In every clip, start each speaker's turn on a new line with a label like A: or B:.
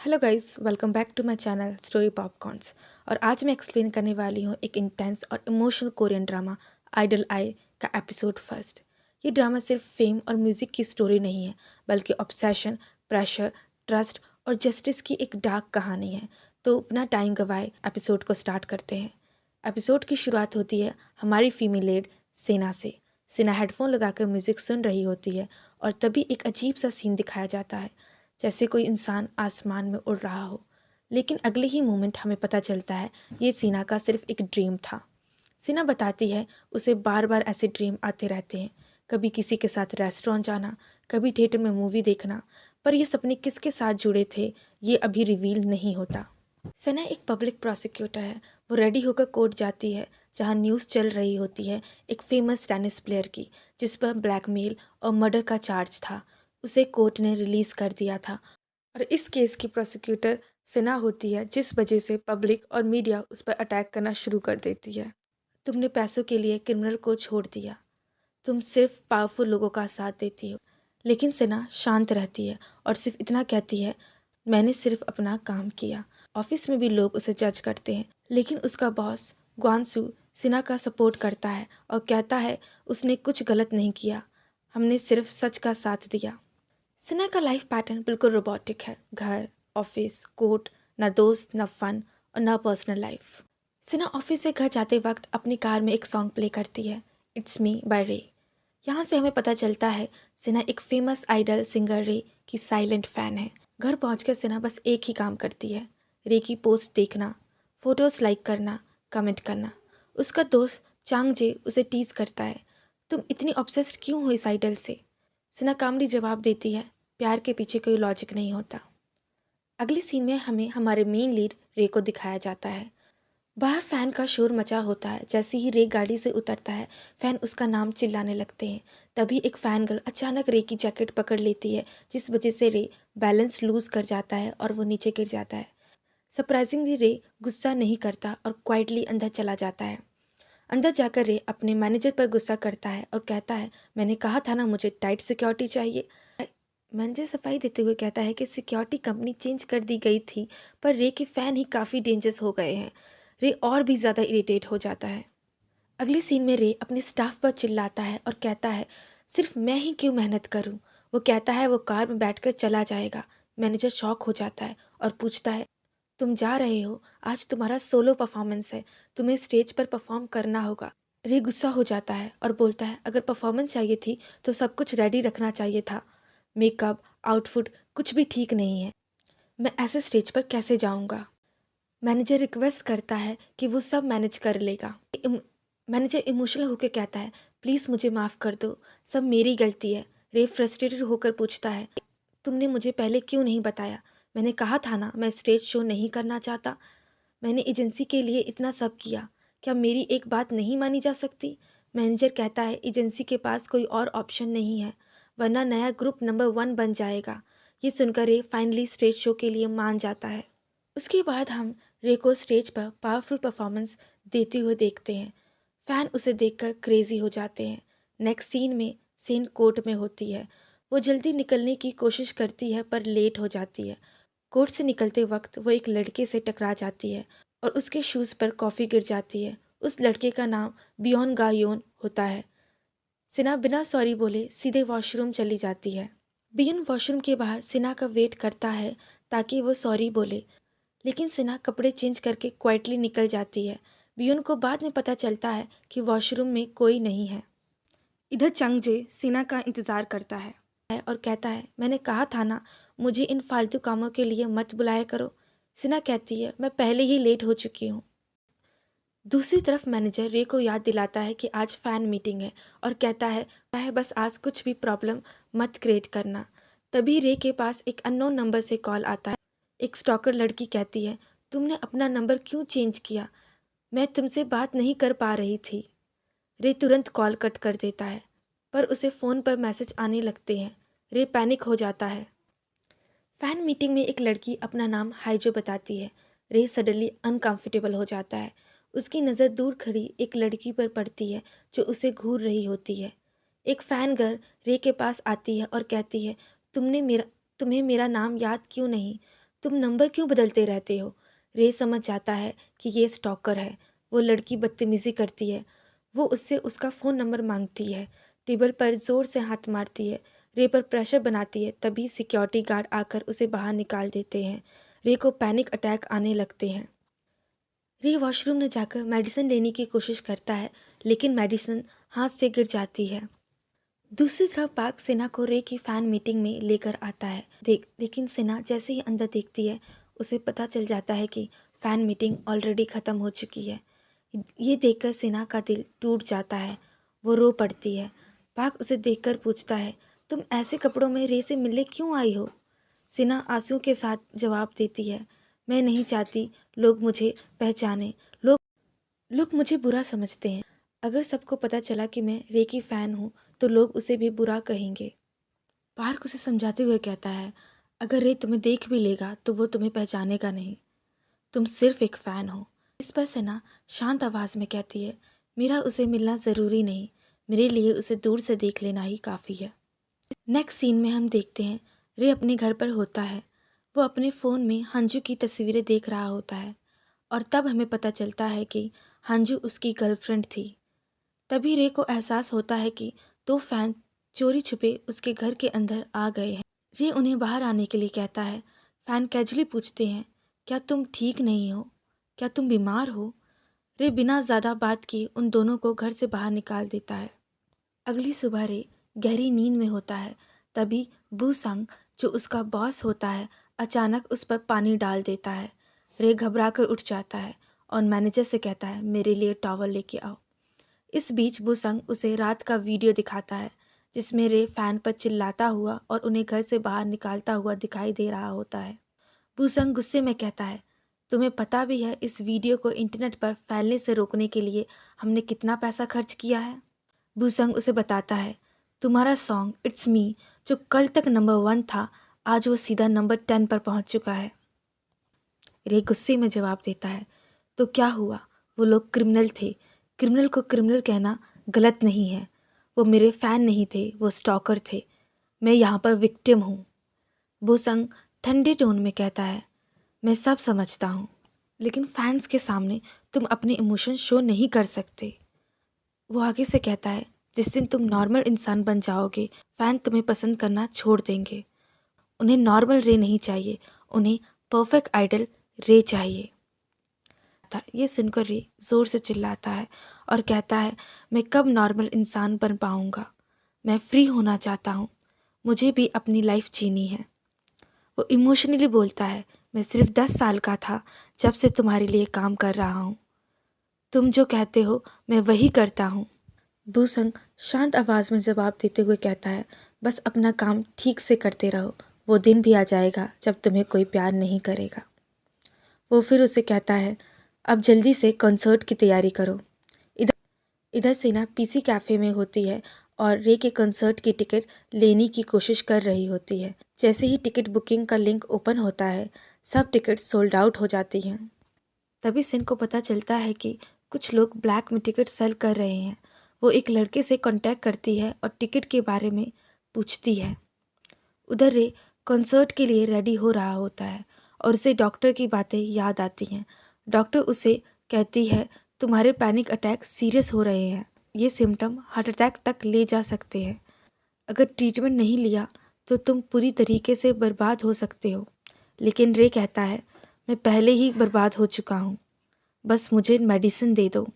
A: Hello guys, welcome back to my channel story popcorns. और आज मैं एक्सप्लेन करने वाली हूँ एक इंटेंस और इमोशनल कोरियन ड्रामा आइडल आई का एपिसोड फर्स्ट। ये ड्रामा सिर्फ फेम और म्यूज़िक की स्टोरी नहीं है, बल्कि ऑब्सेशन, प्रेशर, ट्रस्ट और जस्टिस की एक डार्क कहानी है। तो अपना टाइम गवाए एपिसोड को स्टार्ट करते हैं। एपिसोड की शुरुआत होती है हमारी फीमेल लीड सेना से। सेना हेडफोन लगाकर म्यूज़िक सुन रही होती है और तभी एक अजीब सा सीन दिखाया जाता है, जैसे कोई इंसान आसमान में उड़ रहा हो। लेकिन अगले ही मोमेंट हमें पता चलता है ये सीना का सिर्फ एक ड्रीम था। सीना बताती है उसे बार बार ऐसे ड्रीम आते रहते हैं, कभी किसी के साथ रेस्टोरेंट जाना, कभी थिएटर में मूवी देखना, पर ये सपने किसके साथ जुड़े थे ये अभी रिवील नहीं होता। सना एक पब्लिक प्रोसिक्यूटर है। वो रेडी होकर कोर्ट जाती है, जहाँ न्यूज़ चल रही होती है एक फेमस टेनिस प्लेयर की, जिस पर ब्लैकमेल और मर्डर का चार्ज था। उसे कोर्ट ने रिलीज़ कर दिया था और इस केस की प्रोसिक्यूटर सिन्हा होती है, जिस वजह से पब्लिक और मीडिया उस पर अटैक करना शुरू कर देती है। तुमने पैसों के लिए क्रिमिनल को छोड़ दिया, तुम सिर्फ पावरफुल लोगों का साथ देती हो। लेकिन सिन्हा शांत रहती है और सिर्फ इतना कहती है, मैंने सिर्फ अपना काम किया। ऑफिस में भी लोग उसे जज करते हैं, लेकिन उसका बॉस ग्वानसू सिन्हा का सपोर्ट करता है और कहता है उसने कुछ गलत नहीं किया, हमने सिर्फ सच का साथ दिया। सिन्हा का लाइफ पैटर्न बिल्कुल रोबोटिक है। घर, ऑफिस, कोर्ट, ना दोस्त, ना फन और ना पर्सनल लाइफ। सिन्हा ऑफिस से घर जाते वक्त अपनी कार में एक सॉन्ग प्ले करती है, इट्स मी बाय रे। यहाँ से हमें पता चलता है सिन्हा एक फेमस आइडल सिंगर रे की साइलेंट फैन है। घर पहुंचकर सिन्हा बस एक ही काम करती है, रे की पोस्ट देखना, फोटोज लाइक करना, कमेंट करना। उसका दोस्त चांगजे उसे टीज करता है, तुम इतनी ऑब्सेस्ड क्यों हो इस आइडल से? सिन्हा कामली जवाब देती है, प्यार के पीछे कोई लॉजिक नहीं होता। अगली सीन में हमें हमारे मेन लीड रे को दिखाया जाता है। बाहर फैन का शोर मचा होता है। जैसे ही रे गाड़ी से उतरता है, फैन उसका नाम चिल्लाने लगते हैं। तभी एक फैन गर्ल अचानक रे की जैकेट पकड़ लेती है, जिस वजह से रे बैलेंस लूज कर जाता है और वो नीचे गिर जाता है। सरप्राइजिंगली रे गुस्सा नहीं करता और क्वाइटली अंदर चला जाता है। अंदर जाकर रे अपने मैनेजर पर गुस्सा करता है और कहता है, मैंने कहा था ना मुझे टाइट सिक्योरिटी चाहिए। मैनेजर सफाई देते हुए कहता है कि सिक्योरिटी कंपनी चेंज कर दी गई थी, पर रे के फैन ही काफ़ी डेंजरस हो गए हैं। रे और भी ज़्यादा इरिटेट हो जाता है। अगली सीन में रे अपने स्टाफ पर चिल्लाता है और कहता है, सिर्फ मैं ही क्यों मेहनत करूं? वो कहता है वो कार में बैठकर चला जाएगा। मैनेजर शॉक हो जाता है और पूछता है, तुम जा रहे हो? आज तुम्हारा सोलो परफॉर्मेंस है, तुम्हें स्टेज पर परफॉर्म करना होगा। रे गुस्सा हो जाता है और बोलता है, अगर परफॉर्मेंस चाहिए थी तो सब कुछ रेडी रखना चाहिए था। मेकअप, आउटफिट कुछ भी ठीक नहीं है, मैं ऐसे स्टेज पर कैसे जाऊंगा? मैनेजर रिक्वेस्ट करता है कि वो सब मैनेज कर लेगा। मैनेजर इमोशनल होकर कहता है, प्लीज़ मुझे माफ़ कर दो, सब मेरी गलती है। रे फ्रस्ट्रेटेड होकर पूछता है, तुमने मुझे पहले क्यों नहीं बताया? मैंने कहा था ना मैं स्टेज शो नहीं करना चाहता। मैंने एजेंसी के लिए इतना सब किया, क्या मेरी एक बात नहीं मानी जा सकती? मैनेजर कहता है, एजेंसी के पास कोई और ऑप्शन नहीं है, वरना नया ग्रुप नंबर 1 बन जाएगा। ये सुनकर रे फाइनली स्टेज शो के लिए मान जाता है। उसके बाद हम रे को स्टेज पर पावरफुल परफॉर्मेंस देते हुए देखते हैं। फैन उसे देखकर क्रेजी हो जाते हैं। नेक्स्ट सीन में सेन कोर्ट में होती है। वो जल्दी निकलने की कोशिश करती है पर लेट हो जाती है। कोर्ट से निकलते वक्त वो एक लड़के से टकरा जाती है और उसके शूज़ पर कॉफ़ी गिर जाती है। उस लड़के का नाम बियॉन गायोन होता है। सिन्हा बिना सॉरी बोले सीधे वॉशरूम चली जाती है। बियॉन वॉशरूम के बाहर सिन्हा का वेट करता है ताकि वो सॉरी बोले, लेकिन सिन्हा कपड़े चेंज करके क्वाइटली निकल जाती है। बियॉन को बाद में पता चलता है कि वॉशरूम में कोई नहीं है। इधर चंगजे सिन्हा का इंतज़ार करता है और कहता है, मैंने कहा था ना मुझे इन फालतू कामों के लिए मत बुलाया करो। सिन्हा कहती है, मैं पहले ही लेट हो चुकी हूँ। दूसरी तरफ मैनेजर रे को याद दिलाता है कि आज फ़ैन मीटिंग है और कहता है बस आज कुछ भी प्रॉब्लम मत क्रिएट करना। तभी रे के पास एक अननोन नंबर से कॉल आता है। एक स्टॉकर लड़की कहती है, तुमने अपना नंबर क्यों चेंज किया? मैं तुमसे बात नहीं कर पा रही थी। रे तुरंत कॉल कट कर देता है, पर उसे फ़ोन पर मैसेज आने लगते हैं। रे पैनिक हो जाता है। फ़ैन मीटिंग में एक लड़की अपना नाम हाइजो बताती है। रे सडनली अनकंफर्टेबल हो जाता है। उसकी नज़र दूर खड़ी एक लड़की पर पड़ती है जो उसे घूर रही होती है। एक फ़ैन गर्ल रे के पास आती है और कहती है, तुम्हें मेरा नाम याद क्यों नहीं? तुम नंबर क्यों बदलते रहते हो? रे समझ जाता है कि ये स्टॉकर है। वो लड़की बदतमीज़ी करती है। वो उससे उसका फ़ोन नंबर मांगती है, टेबल पर ज़ोर से हाथ मारती है, रे पर प्रेशर बनाती है। तभी सिक्योरिटी गार्ड आकर उसे बाहर निकाल देते हैं। रे को पैनिक अटैक आने लगते हैं। रे वॉशरूम में जाकर मेडिसिन लेने की कोशिश करता है, लेकिन मेडिसिन हाथ से गिर जाती है। दूसरी तरफ पार्क सेना को रे की फ़ैन मीटिंग में लेकर आता है। लेकिन सेना जैसे ही अंदर देखती है, उसे पता चल जाता है कि फ़ैन मीटिंग ऑलरेडी ख़त्म हो चुकी है। ये देखकर सेना का दिल टूट जाता है। वो रो पड़ती है। पार्क उसे देखकर पूछता है, तुम ऐसे कपड़ों में रे से मिलने क्यों आई हो? सेना आंसू के साथ जवाब देती है, मैं नहीं चाहती लोग मुझे पहचाने। लोग लोग मुझे बुरा समझते हैं। अगर सबको पता चला कि मैं रे की फ़ैन हूँ, तो लोग उसे भी बुरा कहेंगे। पार्क उसे समझाते हुए कहता है, अगर रे तुम्हें देख भी लेगा तो वो तुम्हें पहचानेगा नहीं। तुम सिर्फ एक फ़ैन हो। इस पर सेना शांत आवाज़ में कहती है, मेरा उसे मिलना ज़रूरी नहीं। मेरे लिए उसे दूर से देख लेना ही काफ़ी है। नेक्स्ट सीन में हम देखते हैं रे अपने घर पर होता है। वो अपने फ़ोन में हंजू की तस्वीरें देख रहा होता है और तब हमें पता चलता है कि हंजू उसकी गर्लफ्रेंड थी। तभी रे को एहसास होता है कि दो फैन चोरी छुपे उसके घर के अंदर आ गए हैं। रे उन्हें बाहर आने के लिए कहता है। फैन कैजुअली पूछते हैं, क्या तुम ठीक नहीं हो? क्या तुम बीमार हो? रे बिना ज़्यादा बात किए उन दोनों को घर से बाहर निकाल देता है। अगली सुबह रे गहरी नींद में होता है। तभी बूसंग, जो उसका बॉस होता है, अचानक उस पर पानी डाल देता है। रे घबराकर उठ जाता है और मैनेजर से कहता है, मेरे लिए टॉवल लेके आओ। इस बीच बुसंग उसे रात का वीडियो दिखाता है, जिसमें रे फैन पर चिल्लाता हुआ और उन्हें घर से बाहर निकालता हुआ दिखाई दे रहा होता है। बुसंग गुस्से में कहता है, तुम्हें पता भी है इस वीडियो को इंटरनेट पर फैलने से रोकने के लिए हमने कितना पैसा खर्च किया है? बुसंग उसे बताता है, तुम्हारा सॉन्ग इट्स मी, जो कल तक नंबर 1 था, आज वो सीधा नंबर 10 पर पहुंच चुका है। रे गुस्से में जवाब देता है, तो क्या हुआ? वो लोग क्रिमिनल थे। क्रिमिनल को क्रिमिनल कहना गलत नहीं है। वो मेरे फ़ैन नहीं थे, वो स्टॉकर थे। मैं यहाँ पर विक्टिम हूँ। बोसंग ठंडे टोन में कहता है, मैं सब समझता हूँ, लेकिन फैंस के सामने तुम अपने इमोशन शो नहीं कर सकते। वो आगे से कहता है, जिस दिन तुम नॉर्मल इंसान बन जाओगे, फ़ैन तुम्हें पसंद करना छोड़ देंगे। उन्हें नॉर्मल रे नहीं चाहिए, उन्हें परफेक्ट आइडल रे चाहिए। ये सुनकर रे ज़ोर से चिल्लाता है और कहता है, मैं कब नॉर्मल इंसान बन पाऊँगा? मैं फ्री होना चाहता हूँ। मुझे भी अपनी लाइफ जीनी है। वो इमोशनली बोलता है, मैं सिर्फ 10 साल का था जब से तुम्हारे लिए काम कर रहा हूँ। तुम जो कहते हो मैं वही करता हूँ। भूसंग शांत आवाज़ में जवाब देते हुए कहता है, बस अपना काम ठीक से करते रहो। वो दिन भी आ जाएगा जब तुम्हें कोई प्यार नहीं करेगा। वो फिर उसे कहता है, अब जल्दी से कॉन्सर्ट की तैयारी करो। इधर इधर सेना पीसी कैफ़े में होती है और रे के कॉन्सर्ट की टिकट लेने की कोशिश कर रही होती है। जैसे ही टिकट बुकिंग का लिंक ओपन होता है, सब टिकट सोल्ड आउट हो जाती हैं। तभी सिन को पता चलता है कि कुछ लोग ब्लैक में टिकट सेल कर रहे हैं। वो एक लड़के से कांटेक्ट करती है और टिकट के बारे में पूछती है। उधर रे कॉन्सर्ट के लिए रेडी हो रहा होता है और उसे डॉक्टर की बातें याद आती हैं। डॉक्टर उसे कहती है, तुम्हारे पैनिक अटैक सीरियस हो रहे हैं। ये सिम्टम हार्ट अटैक तक ले जा सकते हैं। अगर ट्रीटमेंट नहीं लिया तो तुम पूरी तरीके से बर्बाद हो सकते हो। लेकिन रे कहता है, मैं पहले ही बर्बाद हो चुका हूँ, बस मुझे मेडिसिन दे दो।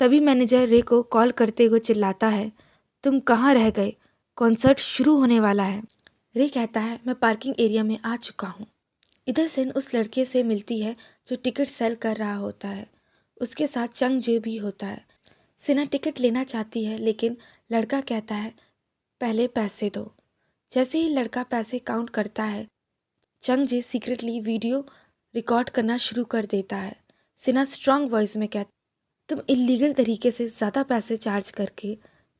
A: तभी मैनेजर रे को कॉल करते हुए चिल्लाता है, तुम कहाँ रह गए? कॉन्सर्ट शुरू होने वाला है। रे कहता है, मैं पार्किंग एरिया में आ चुका हूँ। इधर सिन उस लड़के से मिलती है जो टिकट सेल कर रहा होता है। उसके साथ चंग जे भी होता है। सिन्हा टिकट लेना चाहती है, लेकिन लड़का कहता है, पहले पैसे दो। जैसे ही लड़का पैसे काउंट करता है, चंग जे सीक्रेटली वीडियो रिकॉर्ड करना शुरू कर देता है। सिन्हा स्ट्रांग वॉइस में कहता, तुम इलीगल तरीके से ज़्यादा पैसे चार्ज करके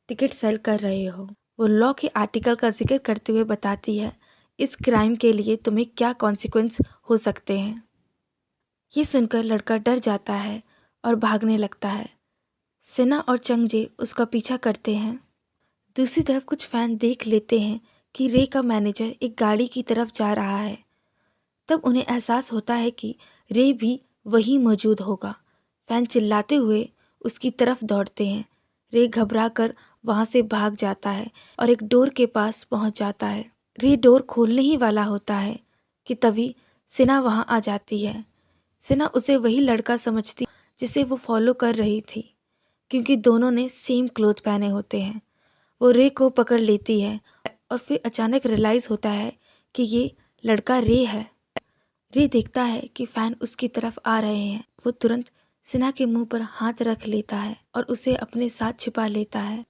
A: टिकट सेल कर रहे हो। वो लॉ के आर्टिकल का जिक्र करते हुए बताती है, इस क्राइम के लिए तुम्हें क्या कॉन्सिक्वेंस हो सकते हैं। ये सुनकर लड़का डर जाता है और भागने लगता है। सिन्हा और चंगजे उसका पीछा करते हैं। दूसरी तरफ कुछ फैन देख लेते हैं कि रे का मैनेजर एक गाड़ी की तरफ जा रहा है। तब उन्हें एहसास होता है कि रे भी वहीं मौजूद होगा। फैन चिल्लाते हुए उसकी तरफ दौड़ते हैं। रे घबरा कर वहाँ से भाग जाता है और एक डोर के पास पहुँच जाता है। रे डोर खोलने ही वाला होता है कि तभी सिना वहाँ आ जाती है। सिना उसे वही लड़का समझती जिसे वो फॉलो कर रही थी, क्योंकि दोनों ने सेम क्लोथ पहने होते हैं। वो रे को पकड़ लेती है और फिर अचानक रियलाइज़ होता है कि ये लड़का रे है। रे देखता है कि फैन उसकी तरफ आ रहे हैं। वो तुरंत सिन्हा के मुंह पर हाथ रख लेता है और उसे अपने साथ छिपा लेता है।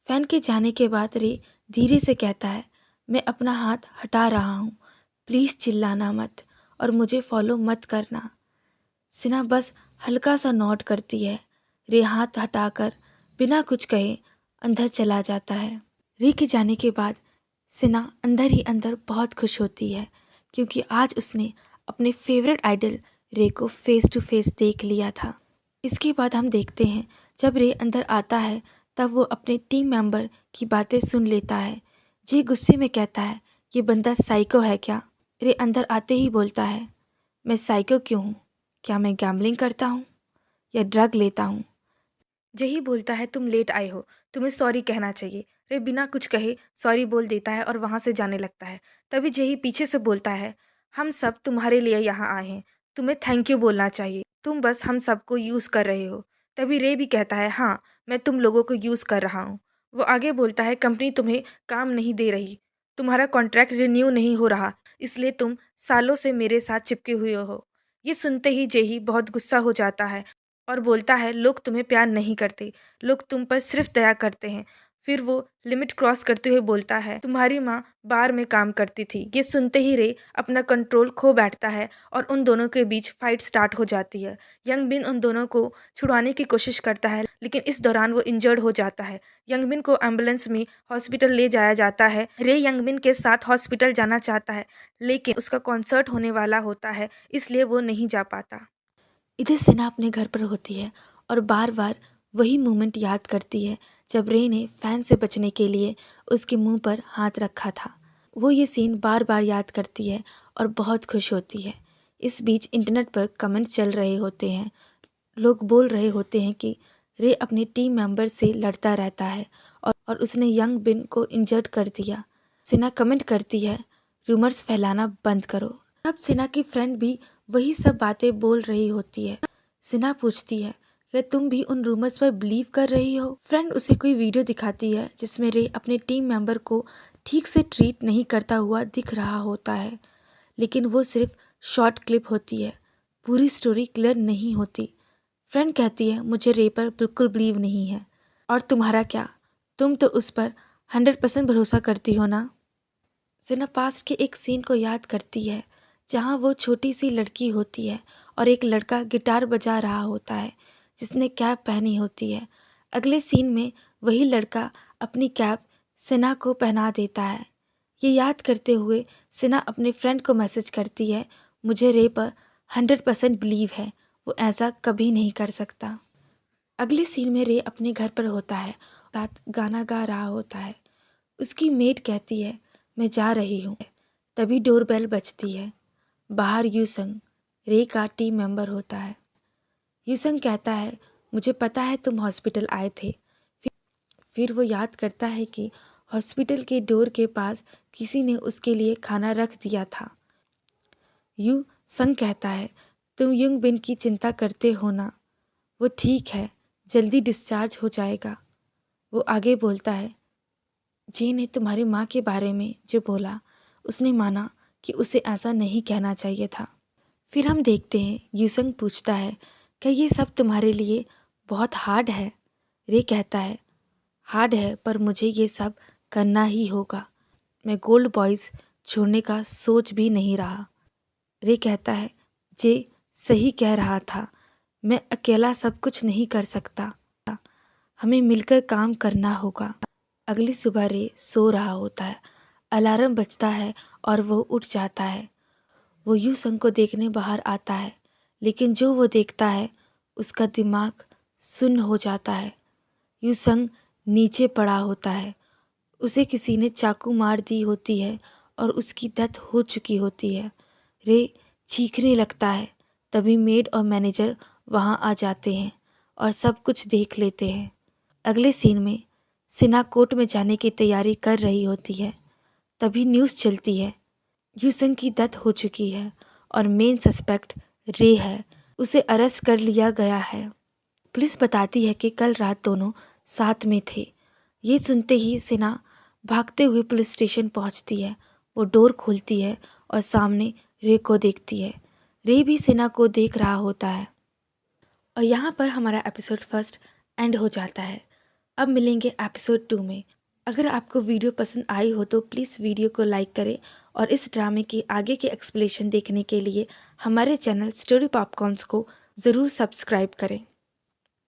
A: फैन के जाने के बाद रे धीरे से कहता है, मैं अपना हाथ हटा रहा हूँ, प्लीज़ चिल्लाना मत और मुझे फॉलो मत करना। सिन्हा बस हल्का सा नॉड करती है। रे हाथ हटाकर बिना कुछ कहे अंदर चला जाता है। रे के जाने के बाद सिन्हा अंदर ही अंदर बहुत खुश होती है, क्योंकि आज उसने अपने फेवरेट आइडल रे को फेस टू फेस देख लिया था। इसके बाद हम देखते हैं जब रे अंदर आता है तब वो अपने टीम मेंबर की बातें सुन लेता है। जे गुस्से में कहता है, ये बंदा साइको है क्या? रे अंदर आते ही बोलता है, मैं साइको क्यों हूँ? क्या मैं गैम्बलिंग करता हूँ या ड्रग लेता हूँ? जही बोलता है, तुम लेट आए हो, तुम्हें सॉरी कहना चाहिए। रे बिना कुछ कहे सॉरी बोल देता है और वहाँ से जाने लगता है। तभी जही पीछे से बोलता है, हम सब तुम्हारे लिए यहाँ आए हैं, तुम्हें थैंक यू बोलना चाहिए, तुम बस हम सबको यूज़ कर रहे हो। तभी रे भी कहता है, हाँ मैं तुम लोगों को यूज़ कर रहा हूँ। वो आगे बोलता है, कंपनी तुम्हें काम नहीं दे रही, तुम्हारा कॉन्ट्रैक्ट रिन्यू नहीं हो रहा, इसलिए तुम सालों से मेरे साथ चिपके हुए हो। ये सुनते ही जेही बहुत गुस्सा हो जाता है और बोलता है, लोग तुम्हें प्यार नहीं करते, लोग तुम पर सिर्फ दया करते हैं। फिर वो लिमिट क्रॉस करते हुए बोलता है, तुम्हारी माँ बार में काम करती थी। ये सुनते ही रे अपना कंट्रोल खो बैठता है और उन दोनों के बीच फाइट स्टार्ट हो जाती है। यंग बिन उन दोनों को छुड़ाने की कोशिश करता है, लेकिन इस दौरान वो इंजर्ड हो जाता है। यंग बिन को एम्बुलेंस में हॉस्पिटल ले जाया जाता है। रे यंग बिन के साथ हॉस्पिटल जाना चाहता है, लेकिन उसका कॉन्सर्ट होने वाला होता है, इसलिए वो नहीं जा पाता। इधर सेना अपने घर पर होती है और बार बार वही मोमेंट याद करती है जब रे ने फैन से बचने के लिए उसके मुंह पर हाथ रखा था। वो ये सीन बार बार याद करती है और बहुत खुश होती है। इस बीच इंटरनेट पर कमेंट चल रहे होते हैं। लोग बोल रहे होते हैं कि रे अपने टीम मेंबर से लड़ता रहता है और उसने यंग बिन को इंजर्ड कर दिया। सिन्हा कमेंट करती है, रूमर्स फैलाना बंद करो। तब सिन्हा की फ्रेंड भी वही सब बातें बोल रही होती है। सिन्हा पूछती है, क्या तुम भी उन रूमर्स पर बिलीव कर रही हो? फ्रेंड उसे कोई वीडियो दिखाती है जिसमें रे अपने टीम मेंबर को ठीक से ट्रीट नहीं करता हुआ दिख रहा होता है, लेकिन वो सिर्फ शॉर्ट क्लिप होती है, पूरी स्टोरी क्लियर नहीं होती। फ्रेंड कहती है, मुझे रे पर बिल्कुल बिलीव नहीं है। और तुम्हारा क्या? तुम तो उस पर 100% भरोसा करती हो ना? सिन्हा पास्ट के एक सीन को याद करती है जहाँ वो छोटी सी लड़की होती है और एक लड़का गिटार बजा रहा होता है जिसने कैप पहनी होती है। अगले सीन में वही लड़का अपनी कैप सिन्हा को पहना देता है। ये याद करते हुए सिन्हा अपने फ्रेंड को मैसेज करती है, मुझे रे पर 100% बिलीव है, वो ऐसा कभी नहीं कर सकता। अगले सीन में रे अपने घर पर होता है, साथ गाना गा रहा होता है। उसकी मेड कहती है, मैं जा रही हूँ। तभी डोरबेल बजती है। बाहर यूसंग, रे का टीम मेंबर होता है। यूसंग कहता है, मुझे पता है तुम हॉस्पिटल आए थे। फिर वो याद करता है कि हॉस्पिटल के डोर के पास किसी ने उसके लिए खाना रख दिया था। यू संग कहता है, तुम युंग बिन की चिंता करते हो ना, वो ठीक है, जल्दी डिस्चार्ज हो जाएगा। वो आगे बोलता है, जे ने तुम्हारी माँ के बारे में जो बोला, उसने माना कि उसे ऐसा नहीं कहना चाहिए था। फिर हम देखते हैं यूसंग पूछता है, क्या ये सब तुम्हारे लिए बहुत हार्ड है? रे कहता है, हार्ड है पर मुझे ये सब करना ही होगा। मैं गोल्ड बॉयज़ छोड़ने का सोच भी नहीं रहा। रे कहता है, जे सही कह रहा था, मैं अकेला सब कुछ नहीं कर सकता, हमें मिलकर काम करना होगा। अगली सुबह रे सो रहा होता है। अलार्म बजता है और वो उठ जाता है। वो यूसंग को देखने बाहर आता है, लेकिन जो वो देखता है उसका दिमाग सुन्न हो जाता है। यूसंग नीचे पड़ा होता है। उसे किसी ने चाकू मार दी होती है और उसकी डेथ हो चुकी होती है। रे चीखने लगता है। तभी मेड और मैनेजर वहाँ आ जाते हैं और सब कुछ देख लेते हैं। अगले सीन में सिन्हा कोर्ट में जाने की तैयारी कर रही होती है। तभी न्यूज़ चलती है, यूसन की डेथ हो चुकी है और मेन सस्पेक्ट रे है, उसे अरेस्ट कर लिया गया है। पुलिस बताती है कि कल रात दोनों साथ में थे। ये सुनते ही सिन्हा भागते हुए पुलिस स्टेशन पहुंचती है। वो डोर खोलती है और सामने रे को देखती है। रे भी सिन्हा को देख रहा होता है। और यहाँ पर हमारा एपिसोड फर्स्ट एंड हो जाता है। अब मिलेंगे एपिसोड 2 में। अगर आपको वीडियो पसंद आई हो तो प्लीज़ वीडियो को लाइक करें और इस ड्रामे की आगे की एक्सप्लेनेशन देखने के लिए हमारे चैनल स्टोरी पॉपकॉर्न्स को ज़रूर सब्सक्राइब करें।